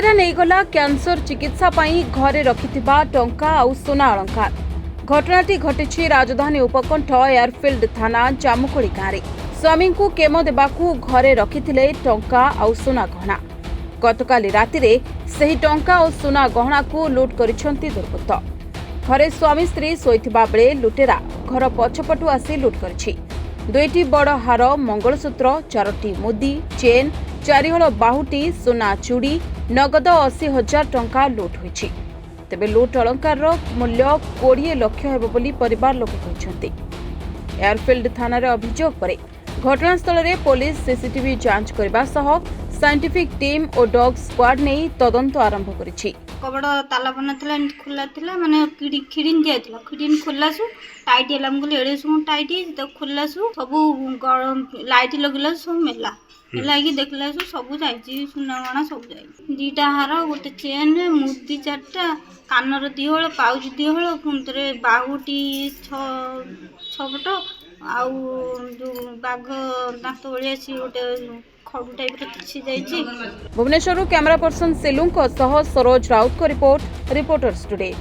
लुटेरा नेगला कैंसर चिकित्सा पाई घरे रखिथिबा टंका आउ सोना अलंकार। घटनाटी घटिछि राजधानी उपकंठ एयरफील्ड थाना जामुकोड़ी गाँव में। स्वामी को केमो देबाकू घरे रखिथिले टंका आउ सोना गहना। गतकाली रातिरे सही टंका और सोना गहना को लुट करिसेंती दुर्बृत्त। घरे स्वामी स्त्री शोइथिबा बेले लुटेरा घर पछपटु आसी लुट करिछि। दुईटी बड़ हार, मंगलसूत्र, 4टी मुदी, चेन, 4 हल बाहुटी, सोना चूड़ी, नगद 80,000 टंका लुट होइछि। तेबे लुट अलंकार मूल्य 20 लाख हेबो बोली परिवार लोक कहछन्ति। एयरफील्ड थाना रे अभियोग परे घटनास्थल रे पुलिस सीसीटीवी जांच करबा सह साइंटिफिक टीम और डॉग स्क्वाड नहीं तदंत आरंभ करिछि। कबड़ ताला बना थिला खुला थिला माने खिड़िन दिया थिला खिड़िन खुलासु टाइट एलाम गुले एडे सु टाइट त खुलासु सब लाइट लगला सब मेला लागी देखलासु सब जाईची सुना गणा सब जाई। दीटा हार गोटे चेन मुदी 4टा कानर 2 हळ पाउच 2 हळ पुंतरे बाहुटी 6 आउ जो बाघ दांत बळिया सी गोटे खडू टाइप रे किछि जाईची। भुवनेश्वर कैमरा पर्सन सेलुंक सह सरोज राउत को रिपोर्ट, रिपोर्टर्स टुडे।